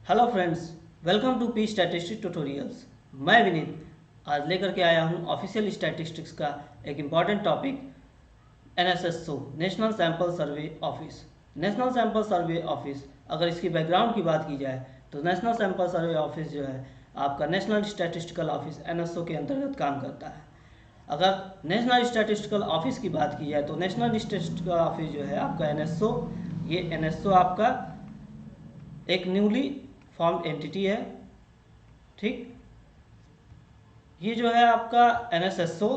Hello friends, welcome to P statistics tutorials. मैं विनीत आज लेकर के आया हूं ऑफिशियल स्टैटिस्टिक्स का एक important topic NSSO national sample survey office. National sample survey office, अगर इसकी बैकग्राउंड की बात की जाए तो नेशनल सैंपल सर्वे ऑफिस जो है आपका नेशनल स्टैटिस्टिकल ऑफिस एनएसओ के अंतर्गत काम करता है। अगर नेशनल स्टैटिस्टिकल ऑफिस की बात की जाए तो नेशनल स्टैटिस्टिकल ऑफिस जो है आपका एनएसओ, ये एनएसओ आपका एक न्यूली फॉर्म्ड एंटिटी है। ठीक, ये जो है आपका NSSO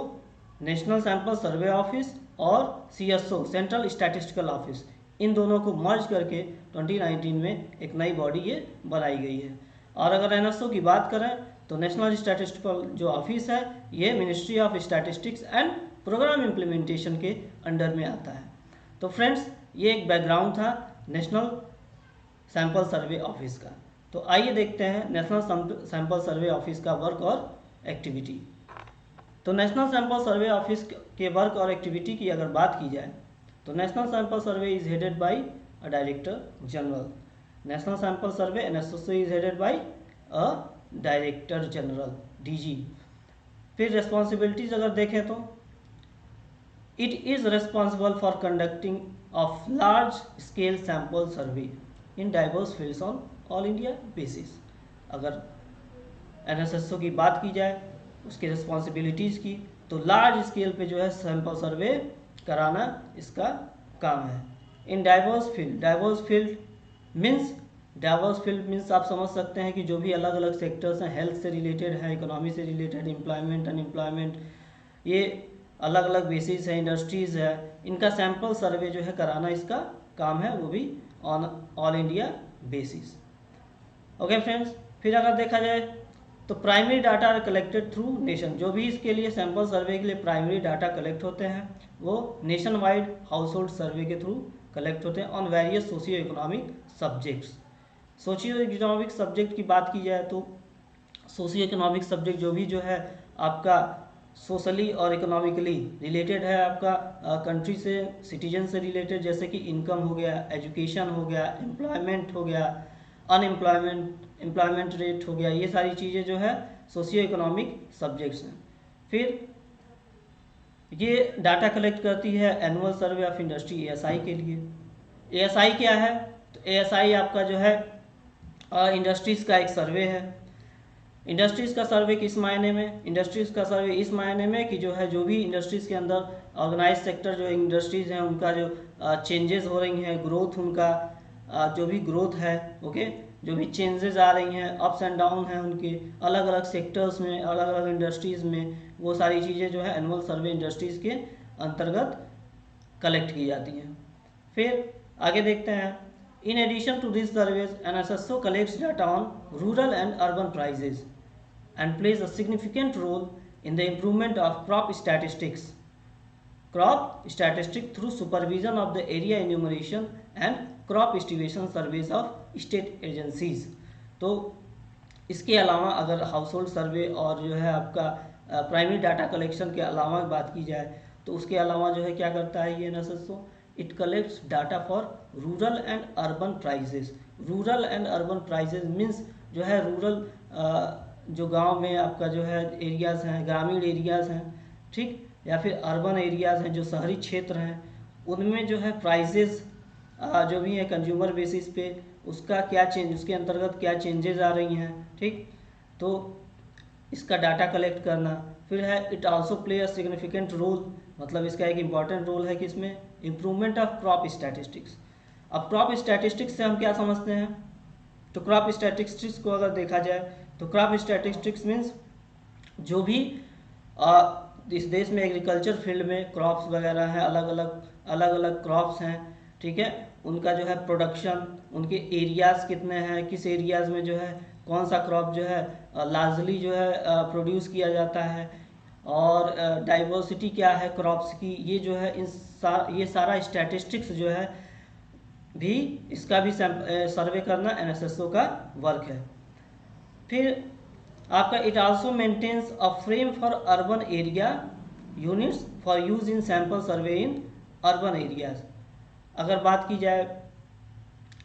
national sample survey office और सीएसओ सेंट्रल स्टैटिस्टिकल ऑफिस, इन दोनों को मर्ज करके 2019 में एक नई बॉडी ये बनाई गई है। और अगर एनएसओ की बात करें तो नेशनल स्टैटिस्टिकल जो ऑफिस है ये ministry of statistics and programme implementation के अंडर में आता है। तो फ्रेंड्स, ये एक बैकग्राउंड था नेशनल सैंपल सर्वे ऑफिस का। तो आइए देखते हैं नेशनल सैंपल सर्वे ऑफिस का वर्क और एक्टिविटी। तो नेशनल सैंपल सर्वे ऑफिस के वर्क और एक्टिविटी की अगर बात की जाए तो national sample survey is headed by a director general. National sample survey NSSO is headed by a director general DG. फिर रेस्पॉन्सिबिलिटीज अगर देखें तो it is responsible for conducting of large scale sample survey in diverse fields on all India basis. अगर NSSO की बात की जाए उसकी रिस्पॉन्सिबिलिटीज़ की तो लार्ज स्केल पे जो है सैंपल सर्वे कराना इसका काम है। इन डाइवर्स फील्ड मीन्स आप समझ सकते हैं कि जो भी अलग अलग सेक्टर्स हैं, हेल्थ से रिलेटेड है, इकोनॉमी से रिलेटेड, एम्प्लॉयमेंट, अनएम्प्लॉयमेंट, ये अलग अलग बेसिस है, इंडस्ट्रीज़ है, इनका सैंपल सर्वे जो है कराना इसका काम है, वो भी on all India basis. Okay friends, फिर अगर देखा जाए तो primary data are collected through nation. जो भी इसके लिए सैंपल सर्वे के लिए प्राइमरी डाटा कलेक्ट होते हैं वो नेशन वाइड हाउस होल्ड सर्वे के थ्रू कलेक्ट होते हैं on various socio economic subjects. Socio economic subject की बात की जाए तो सोशियो इकोनॉमिक सब्जेक्ट जो भी जो है आपका सोशली और इकोनॉमिकली रिलेटेड है, आपका कंट्री से, सिटीजन से रिलेटेड, जैसे कि इनकम हो गया, एजुकेशन हो गया, एम्प्लॉयमेंट हो गया, एम्प्लॉयमेंट रेट हो गया, ये सारी चीज़ें जो है सोशियो इकोनॉमिक सब्जेक्ट्स हैं। फिर ये डाटा कलेक्ट करती है annual survey of industry ASI के लिए। एएसआई क्या है? तो एएसआई आपका जो है इंडस्ट्रीज़ का एक सर्वे है। इंडस्ट्रीज़ का सर्वे किस मायने में? इंडस्ट्रीज़ का सर्वे इस मायने में कि जो है जो भी इंडस्ट्रीज़ के अंदर ऑर्गेनाइज सेक्टर जो इंडस्ट्रीज़ हैं उनका जो चेंजेस हो रही हैं, ग्रोथ, उनका जो भी ग्रोथ है, ओके, जो भी चेंजेस आ रही हैं, अप्स एंड डाउन हैं उनके अलग अलग सेक्टर्स में, अलग अलग इंडस्ट्रीज़ में, वो सारी चीज़ें जो है एनुअल सर्वे इंडस्ट्रीज़ के अंतर्गत कलेक्ट की जाती हैं। फिर आगे देखते हैं, in addition to this surveys NSSO collects data on rural and urban prices and plays a significant role in the improvement of crop statistics through supervision of the area enumeration and crop estimation surveys of state agencies। तो इसके अलावा अगर house hold सर्वे और जो है आपका primary data collection के अलावा बात की जाए तो उसके अलावा जो है क्या करता है ये NSSO? It collects data for rural and urban prices. Rural and urban prices means जो है रूरल जो गांव में आपका जो है एरियाज़ हैं, ग्रामीण एरियाज़ हैं, ठीक, या फिर अर्बन एरियाज़ हैं जो शहरी क्षेत्र हैं, उनमें जो है प्राइजेस जो भी है कंज्यूमर बेसिस पे उसका क्या चेंज, उसके अंतर्गत क्या चेंजेस आ रही हैं, ठीक, तो इसका डाटा कलेक्ट करना। फिर है it also play a significant role, मतलब इसका एक इम्पॉर्टेंट रोल है कि इसमें इम्प्रूवमेंट ऑफ क्रॉप स्टैटिस्टिक्स। अब क्रॉप स्टैटिस्टिक्स से हम क्या समझते हैं? तो क्रॉप स्टैटिस्टिक्स को अगर देखा जाए तो क्रॉप स्टैटिस्टिक्स मीन्स जो भी इस देश में एग्रीकल्चर फील्ड में क्रॉप्स वगैरह हैं, अलग अलग क्रॉप्स हैं, ठीक है, उनका जो है प्रोडक्शन, उनके एरियाज़ कितने हैं, किस एरियाज़ में जो है कौन सा क्रॉप जो है लार्जली जो है प्रोड्यूस किया जाता है, और डाइवर्सिटी क्या है क्रॉप्स की, ये जो है ये सारा स्टैटिस्टिक्स जो है भी इसका भी सर्वे करना एनएसएसओ का वर्क है। फिर आपका it also maintains a frame for urban area units for use in sample survey in urban areas. अगर बात की जाए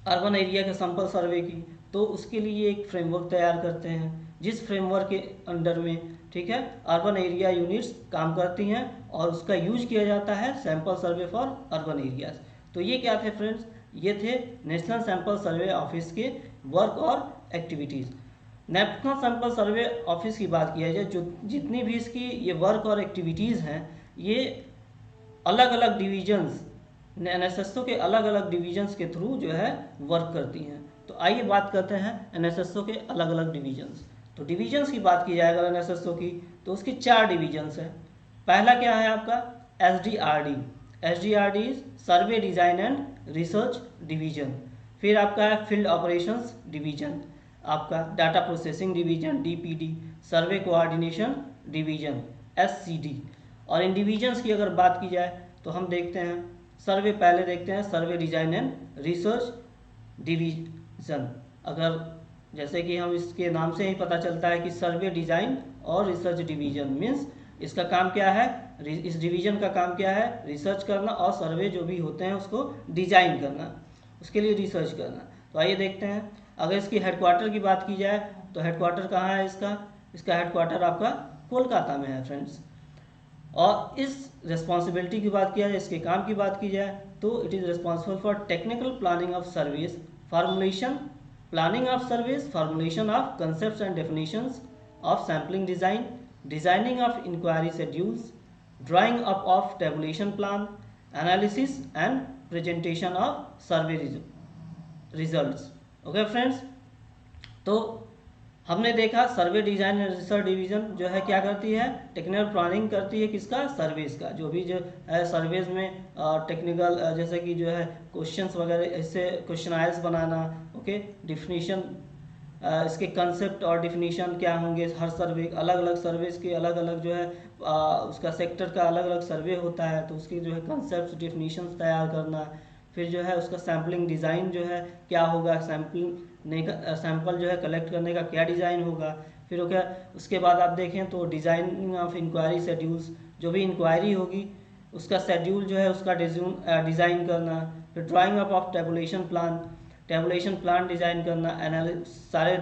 अर्बन एरिया के सैंपल सर्वे की तो उसके लिए एक फ्रेमवर्क तैयार करते हैं, जिस फ्रेमवर्क के अंडर में, ठीक है, अर्बन एरिया यूनिट्स काम करती हैं और उसका यूज किया जाता है sample survey for urban areas. तो ये क्या थे फ्रेंड्स, ये थे नेशनल सैंपल सर्वे ऑफिस के वर्क और activities. National sample survey office की बात किया जाए, जो जितनी भी इसकी ये वर्क और एक्टिविटीज़ हैं, ये अलग अलग डिविजन्स, एनएसएसओ के अलग अलग डिविजन्स के थ्रू जो है वर्क करती हैं। तो आइए बात करते हैं एनएसएसओ के अलग अलग डिविजन्स। तो डिविजन्स की बात की जाए अगर एनएसएसओ की, तो उसके 4 डिविजन्स हैं। पहला क्या है आपका SDRD. SDRD is survey design and research division. फिर आपका है फील्ड ऑपरेशंस डिवीजन, आपका data processing division DPD, survey coordination division SCD. और इन डिविजन्स की अगर बात की जाए तो हम देखते हैं सर्वे, पहले देखते हैं सर्वे डिज़ाइन एंड रिसर्च डिवीजन। अगर जैसे कि हम इसके नाम से ही पता चलता है कि सर्वे डिज़ाइन और रिसर्च डिवीजन मीन्स इसका काम क्या है, इस डिवीजन का काम क्या है, रिसर्च करना और सर्वे जो भी होते हैं उसको डिज़ाइन करना, उसके लिए रिसर्च करना। तो आइए देखते हैं। अगर इसकी हेडक्वार्टर की बात की जाए तो हेडक्वार्टर कहाँ है इसका हेडक्वार्टर आपका कोलकाता में है फ्रेंड्स। और इस रिस्पॉन्सिबिलिटी की बात किया जाए, इसके काम की बात की जाए तो it is responsible for technical planning of service, formulation planning of service, formulation of concepts and definitions of sampling design, designing of inquiry schedules, drawing up of tabulation plan, analysis and presentation of survey results. Okay friends, तो हमने देखा survey design and research division जो है क्या करती है, technical planning करती है किसका, सर्वेज का। जो भी जो है सर्वेज में टेक्निकल जैसे कि जो है क्वेश्चंस वगैरह, इससे क्वेश्चनायर्स बनाना, ओके, डिफिनीशन, इसके कंसेप्ट और डिफिनीशन क्या होंगे, हर सर्वे अलग अलग सर्वेज के अलग अलग जो है उसका सेक्टर का अलग अलग सर्वे होता है, तो उसकी जो है कंसेप्ट डिफिनीशंस तैयार करना। फिर जो है उसका सैम्पलिंग डिज़ाइन जो है क्या होगा, सैंपल जो है कलेक्ट करने का क्या डिज़ाइन होगा। फिर हो गया, उसके बाद आप देखें तो डिज़ाइनिंग ऑफ इंक्वायरी शेड्यूल्स, जो भी इंक्वायरी होगी उसका शेड्यूल जो है उसका डिज़ाइन करना। फिर drawing up of tabulation plan design करना, सारे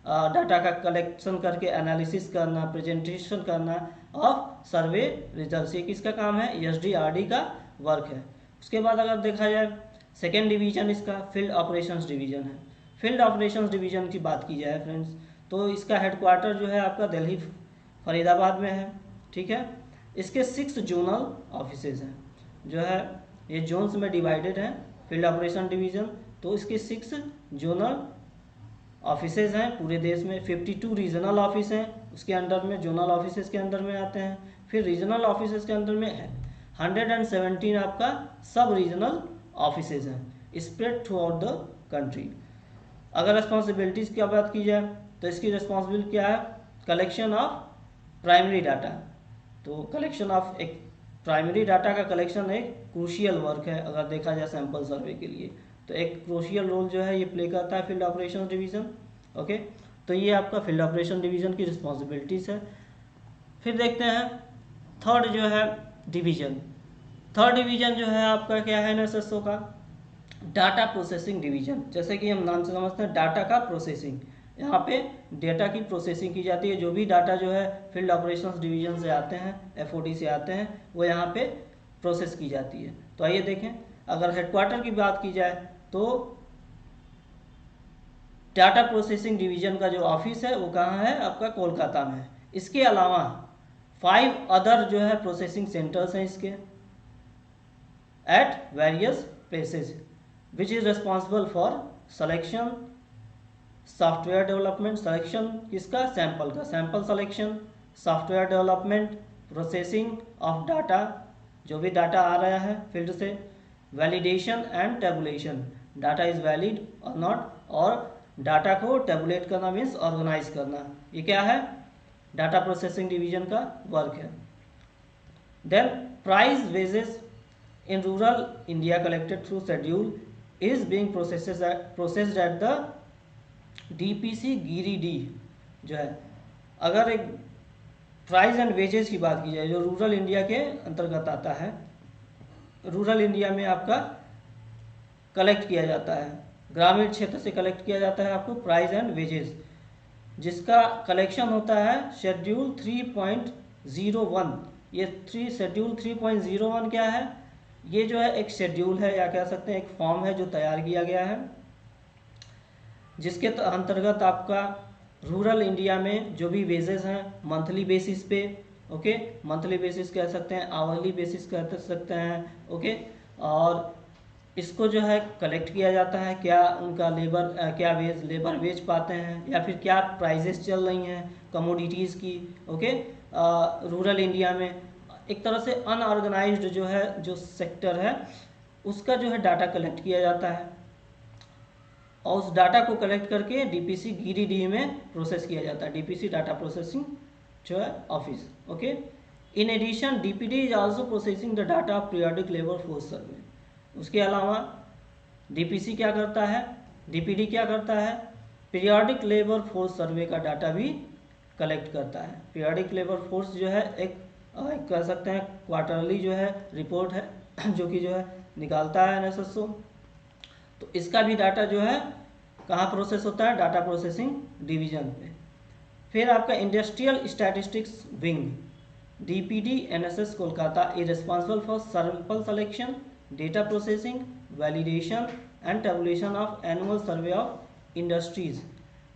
डाटा का कलेक्शन करके एनालिसिस करना, प्रेजेंटेशन करना ऑफ सर्वे रिजल्ट्स। ये किसका काम है, एसडीआरडी का वर्क है। उसके बाद अगर देखा जाए सेकेंड डिवीजन इसका फील्ड ऑपरेशंस डिवीजन है। फील्ड ऑपरेशंस डिवीजन की बात की जाए फ्रेंड्स, तो इसका हेडक्वार्टर जो है आपका दिल्ली फरीदाबाद में है, ठीक है। इसके 6 जोनल ऑफिसेज हैं, जो है ये जोन्स में डिवाइडेड है फील्ड ऑपरेशन डिवीजन। तो इसके 6 जोनल ऑफिसेज हैं पूरे देश में। 52 रीजनल ऑफिस हैं उसके अंडर में, जोनल ऑफिसेज के अंदर में आते हैं। फिर रीजनल ऑफिसेज के अंदर में है 117 आपका सब रीजनल ऑफिसेज हैं spread through out the country. अगर रिस्पॉन्सिबिलिटीज़ की बात की जाए तो इसकी रिस्पॉन्सिबिलिटी क्या है, कलेक्शन ऑफ प्राइमरी डाटा। तो कलेक्शन ऑफ एक प्राइमरी डाटा का कलेक्शन एक क्रूशियल वर्क है अगर देखा जाए सैंपल सर्वे के लिए, तो एक क्रूशियल रोल जो है ये प्ले करता है फील्ड ऑपरेशन डिवीज़न। ओके, तो ये आपका फील्ड ऑपरेशन डिवीज़न की रिस्पॉन्सिबिलिटीज़ है। फिर देखते हैं थर्ड जो है डिवीज़न। थर्ड डिवीज़न जो है आपका क्या है एनएसएसओ का, डाटा प्रोसेसिंग डिवीज़न। जैसे कि हम नाम से समझते हैं डाटा का प्रोसेसिंग, यहाँ पे डेटा की प्रोसेसिंग की जाती है। जो भी डाटा जो है फील्ड ऑपरेशंस डिवीज़न से आते हैं, एफओडी से आते हैं, वो यहाँ पे प्रोसेस की जाती है। तो आइए देखें, अगर हेडक्वार्टर की बात की जाए तो डाटा प्रोसेसिंग डिवीज़न का जो ऑफिस है वो कहाँ है, आपका कोलकाता में है। इसके अलावा 5 अदर जो है प्रोसेसिंग सेंटर्स हैं इसके at various places, which is responsible for selection, software development, selection किसका, सैंपल का, sample selection, software development, processing of data, जो भी डाटा आ रहा है फील्ड से, validation and tabulation, data is valid or not, और डाटा को टेबुलेट करना मीन्स ऑर्गेनाइज करना। ये क्या है, डाटा प्रोसेसिंग डिवीजन का वर्क है। Then price wages in rural India collected through schedule is being processed at the DPC Giridih जो है। अगर एक प्राइस एंड वेजेस की बात की जाए जो रूरल इंडिया के अंतर्गत आता है, रूरल इंडिया में आपका कलेक्ट किया जाता है, ग्रामीण क्षेत्र से कलेक्ट किया जाता है आपको प्राइस एंड वेजेस, जिसका कलेक्शन होता है शेड्यूल 3.01। ये शेड्यूल 3.01 क्या है? ये जो है एक शेड्यूल है या कह सकते हैं एक फॉर्म है जो तैयार किया गया है, जिसके अंतर्गत आपका रूरल इंडिया में जो भी वेजेस हैं मंथली बेसिस पे, ओके, मंथली बेसिस कह सकते हैं, आवरली बेसिस कह सकते हैं, ओके, और इसको जो है कलेक्ट किया जाता है, क्या उनका क्या लेबर वेज पाते हैं या फिर क्या प्राइजेस चल रही हैं कमोडिटीज़ की, ओके, रूरल इंडिया में। एक तरह से अनऑर्गेनाइज्ड जो है जो सेक्टर है उसका जो है डाटा कलेक्ट किया जाता है और उस डाटा को कलेक्ट करके डीपीसी गिरिडीह में प्रोसेस किया जाता है, डीपीसी डाटा प्रोसेसिंग जो है office, okay. In addition DPD is also processing the data of periodic labour force survey. उसके अलावा डीपीसी क्या करता है, डीपीडी क्या करता है, पीरियोडिक लेबर फोर्स सर्वे का डाटा भी कलेक्ट करता है। पीरियोडिक लेबर फोर्स जो है एक कह सकते हैं क्वार्टरली जो है रिपोर्ट है जो कि जो है निकालता है एनएसएसओ। तो इसका भी डाटा जो है कहाँ प्रोसेस होता है, डाटा प्रोसेसिंग डिवीजन पे। फिर आपका industrial statistics wing DPD NSS Kolkata is responsible for sample selection, data processing, validation and tabulation of annual survey of industries,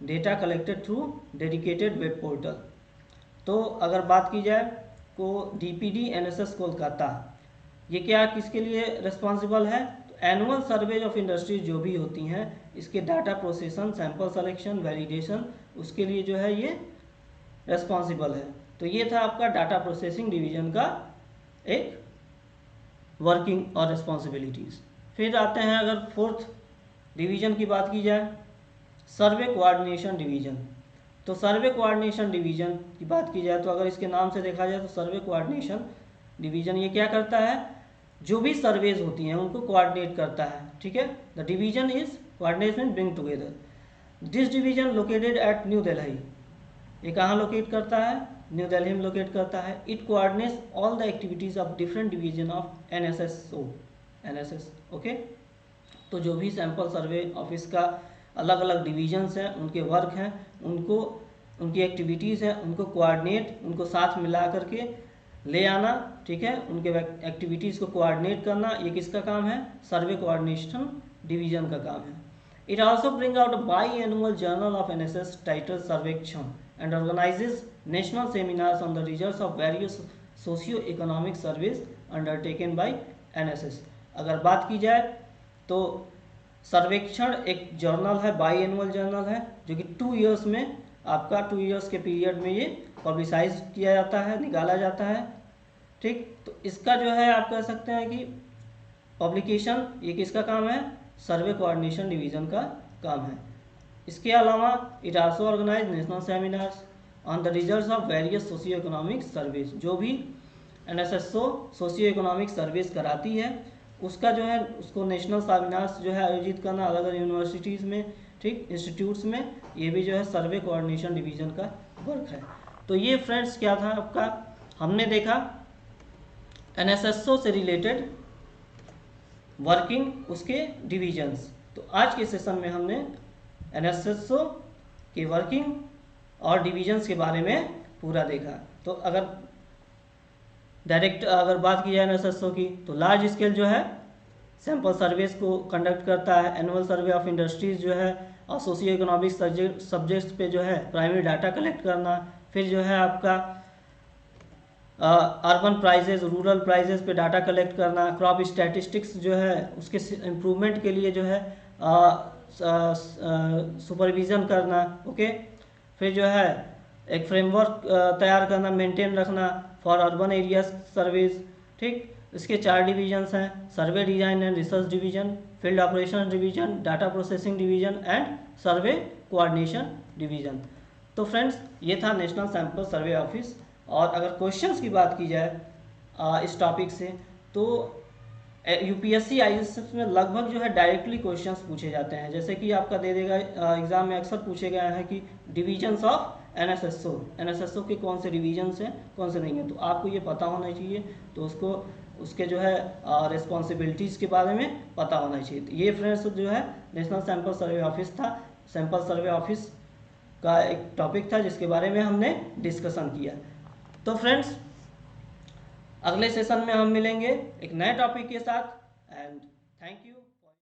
data collected through dedicated web portal. तो अगर बात की जाए तो डीपीडी एनएसएस कोलकाता ये क्या किसके लिए रिस्पॉन्सिबल है, एनुअल सर्वे ऑफ इंडस्ट्रीज जो भी होती हैं इसके डाटा प्रोसेसन, सैंपल सिलेक्शन, वैलिडेशन, उसके लिए जो है ये रिस्पॉन्सिबल है। तो ये था आपका डाटा प्रोसेसिंग डिवीजन का एक वर्किंग और रिस्पॉन्सिबिलिटीज़। फिर आते हैं अगर फोर्थ डिवीजन की बात की जाए, सर्वे कोऑर्डिनेशन डिवीजन। तो सर्वे कोऑर्डिनेशन डिवीजन की बात की जाए तो अगर इसके नाम से देखा जाए तो सर्वे कोऑर्डिनेशन डिवीजन ये क्या करता है, जो भी सर्वेज होती हैं उनको कोऑर्डिनेट करता है, ठीक है। The division is coordination bring together. This division located at new Delhi, ये कहाँ लोकेट करता है, न्यू दिल्ली में लोकेट करता है। It coordinates all the activities of different division of NSS, okay. तो जो भी सैंपल सर्वे ऑफिस का अलग अलग डिवीजन्स हैं, उनके वर्क हैं, उनको उनकी एक्टिविटीज़ हैं, उनको कोऑर्डिनेट, उनको साथ मिला करके ले आना, ठीक है, उनके एक्टिविटीज़ को कोऑर्डिनेट करना, ये किसका काम है, सर्वे कोऑर्डिनेशन डिवीजन का काम है। It also bring out biannual journal of NSS title सर्वेक्षण and organises national seminars on the results of various socio economic surveys undertaken by NSS. अगर बात की जाए तो सर्वेक्षण एक जर्नल है, बाई एनुअल जर्नल है, जो कि 2 ईयर्स में आपका 2 ईयर्स के पीरियड में ये पब्लिसाइज किया जाता है, निकाला जाता है, ठीक। तो इसका जो है आप कह सकते हैं कि पब्लिकेशन ये किसका काम है, सर्वे कोऑर्डिनेशन डिवीजन का काम है। इसके अलावा it also organise national seminars on the results of various socio economic surveys. जो भी एनएसएसओ सोशियो इकोनॉमिक सर्वेज कराती है उसका जो है उसको नेशनल सेमिनार्स जो है आयोजित करना अलग अलग यूनिवर्सिटीज़ में, ठीक, इंस्टीट्यूट्स में, ये भी जो है सर्वे कोऑर्डिनेशन डिवीजन का वर्क है। तो ये फ्रेंड्स क्या था आपका, हमने देखा एनएसएसओ से रिलेटेड वर्किंग, उसके डिवीजन्स। तो आज के सेशन में हमने एनएसएसओ के वर्किंग और डिवीजन्स के बारे में पूरा देखा। तो अगर डायरेक्ट अगर बात की जाए एनएसएसओ की तो लार्ज स्केल जो है सैंपल सर्वेस को कंडक्ट करता है, एनुअल सर्वे ऑफ इंडस्ट्रीज जो है, और सोशियो इकोनॉमिक सब्जेक्ट्स पे जो है प्राइमरी डाटा कलेक्ट करना। फिर जो है आपका अर्बन प्राइजेस, रूरल प्राइजेस पे डाटा कलेक्ट करना, क्रॉप स्टैटिस्टिक्स जो है उसके इम्प्रूवमेंट के लिए जो है सुपरविज़न करना, ओके। फिर जो है एक फ्रेमवर्क तैयार करना, मेंटेन रखना फॉर अर्बन एरिया सर्वेज, ठीक। इसके 4 डिवीजन्स हैं, survey design and research division, field operation division, data processing division and survey coordination division. तो फ्रेंड्स ये था नेशनल सैंपल सर्वे ऑफिस। और अगर क्वेश्चंस की बात की जाए इस टॉपिक से तो यूपीएससी आईएएस में लगभग जो है डायरेक्टली क्वेश्चंस पूछे जाते हैं। जैसे कि आपका दे देगा एग्जाम में अक्सर पूछे गए हैं कि डिवीजन्स ऑफ एनएसएसओ के कौन से डिवीजन्स हैं, कौन से नहीं हैं, तो आपको ये पता होना चाहिए। तो उसको उसके जो है रिस्पॉन्सिबिलिटीज़ के बारे में पता होना चाहिए। तो ये फ्रेंड्स जो है नेशनल सैंपल सर्वे ऑफिस था, सैंपल सर्वे ऑफिस का एक टॉपिक था जिसके बारे में हमने डिस्कशन किया। तो फ्रेंड्स अगले सेशन में हम मिलेंगे एक नए टॉपिक के साथ। And thank you.